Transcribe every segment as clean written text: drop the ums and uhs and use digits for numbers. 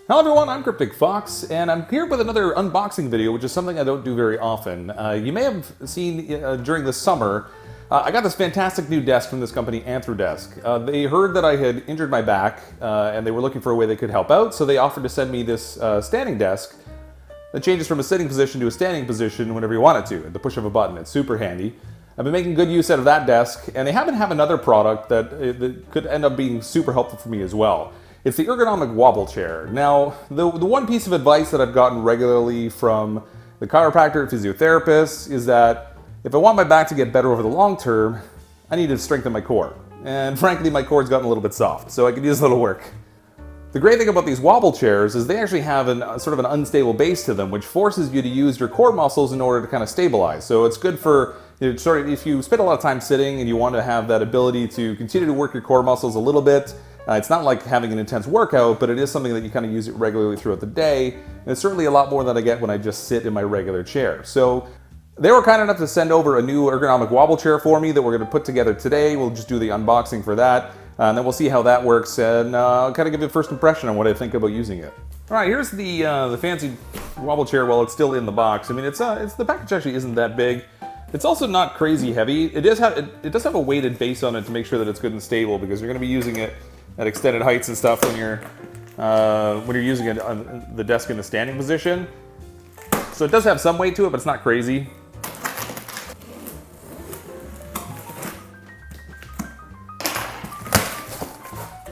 Hello everyone, I'm CrypticFox, and I'm here with another unboxing video, which is something I don't do very often. You may have seen during the summer, I got this fantastic new desk from this company, Anthrodesk. They heard that I had injured my back, and they were looking for a way they could help out, so they offered to send me this standing desk that changes from a sitting position to a standing position whenever you want it to, at the push of a button. It's super handy. I've been making good use out of that desk, and they happen to have another product that could end up being super helpful for me as well. It's the Ergonomic Wobble Chair. Now, the one piece of advice that I've gotten regularly from the chiropractor, physiotherapist, is that if I want my back to get better over the long term, I need to strengthen my core. And frankly, my core's gotten a little bit soft, so I could use a little work. The great thing about these wobble chairs is they actually have sort of an unstable base to them, which forces you to use your core muscles in order to kind of stabilize. So it's good for, if you spend a lot of time sitting and you want to have that ability to continue to work your core muscles a little bit. It's not like having an intense workout, but it is something that you kind of use it regularly throughout the day. And it's certainly a lot more than I get when I just sit in my regular chair. So they were kind enough to send over a new ergonomic wobble chair for me that we're going to put together today. We'll just do the unboxing for that, and then we'll see how that works, and I'll kind of give you a first impression on what I think about using it. All right, here's the fancy wobble chair while it's still in the box. I mean, the package actually isn't that big. It's also not crazy heavy. It does have a weighted base on it to make sure that it's good and stable, because you're going to be using it at extended heights and stuff when you're using it on the desk in the standing position. So it does have some weight to it, but it's not crazy.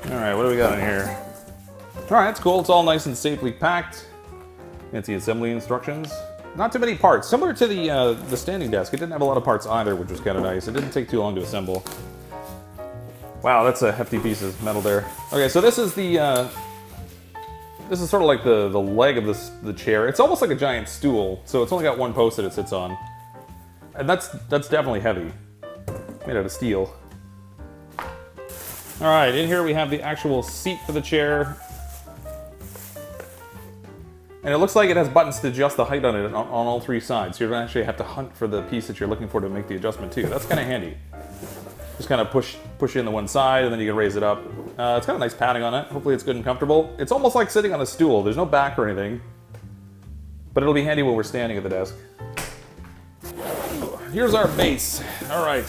All right, what do we got in here? All right, it's cool. It's all nice and safely packed. Fancy assembly instructions. Not too many parts. Similar to the standing desk, it didn't have a lot of parts either, which was kind of nice. It didn't take too long to assemble. Wow, that's a hefty piece of metal there. Okay, so this is sort of like the leg of the chair. It's almost like a giant stool, so it's only got one post that it sits on. And that's definitely heavy. Made out of steel. All right, in here we have the actual seat for the chair. And it looks like it has buttons to adjust the height on it on all three sides. So you don't actually have to hunt for the piece that you're looking for to make the adjustment too. That's kind of handy. Just kind of push in the one side, and then you can raise it up. It's got a nice padding on it. Hopefully it's good and comfortable. It's almost like sitting on a stool. There's no back or anything, but it'll be handy when we're standing at the desk. Here's our base. All right.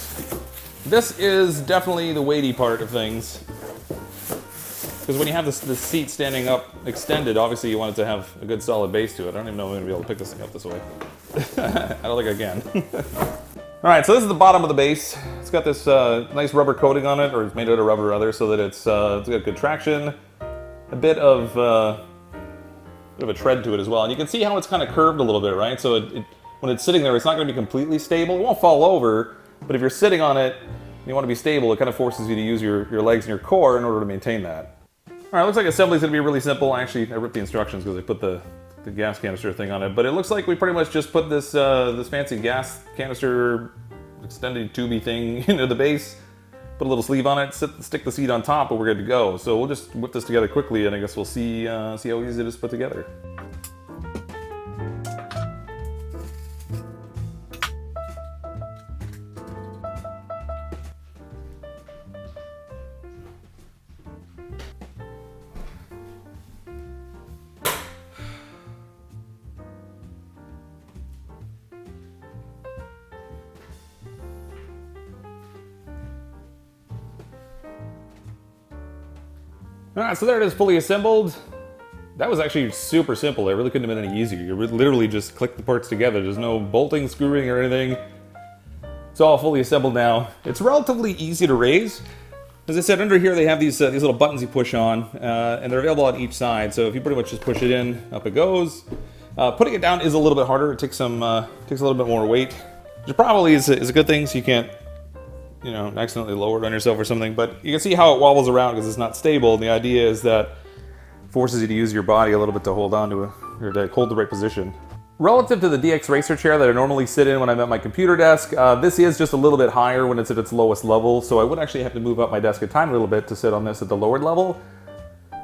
This is definitely the weighty part of things. Because when you have this seat standing up extended, obviously you want it to have a good solid base to it. I don't even know if I'm going to be able to pick this thing up this way. I don't think I can. All right, so this is the bottom of the base. It's got this nice rubber coating on it, or it's made out of rubber rather, so that it's got good traction. A bit of a tread to it as well. And you can see how it's kind of curved a little bit, right? So when it's sitting there, it's not going to be completely stable. It won't fall over, but if you're sitting on it and you want to be stable, it kind of forces you to use your legs and your core in order to maintain that. All right, looks like assembly is going to be really simple. Actually, I ripped the instructions because I put the gas canister thing on it, but it looks like we pretty much just put this fancy gas canister extended tubey thing into the base, put a little sleeve on it, stick the seat on top, and we're good to go. So we'll just whip this together quickly, and I guess we'll see how easy it is to put together. All right, so there it is, fully assembled. That was actually super simple. It really couldn't have been any easier. You literally just click the parts together. There's no bolting, screwing, or anything. It's all fully assembled now. It's relatively easy to raise. As I said, under here they have these little buttons you push on, and they're available on each side. So if you pretty much just push it in, up it goes. Putting it down is a little bit harder. It takes a little bit more weight, which probably is a good thing, so you can't accidentally lower it on yourself or something, but you can see how it wobbles around because it's not stable, and the idea is that it forces you to use your body a little bit to hold on to or to hold the right position. Relative to the DX Racer chair that I normally sit in when I'm at my computer desk, this is just a little bit higher when it's at its lowest level, so I would actually have to move up my desk a tiny little bit to sit on this at the lowered level.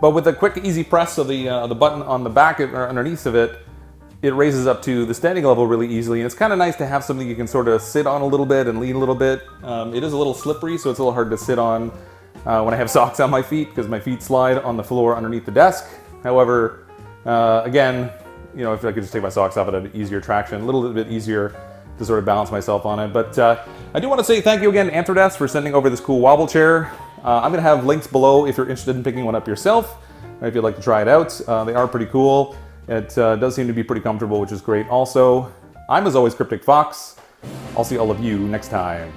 But with a quick, easy press of the button on the back or underneath of it, it raises up to the standing level really easily, and it's kind of nice to have something you can sort of sit on a little bit and lean a little bit. It is a little slippery, so it's a little hard to sit on when I have socks on my feet, because my feet slide on the floor underneath the desk. However, Again, you know, if I could just take my socks off, it had easier traction, a little bit easier to sort of balance myself on it. But I do want to say thank you again, Anthrodesk, for sending over this cool wobble chair. I'm going to have links below if you're interested in picking one up yourself, or if you'd like to try it out. They are pretty cool. It does seem to be pretty comfortable, which is great also. I'm, as always, CrypticFox. I'll see all of you next time.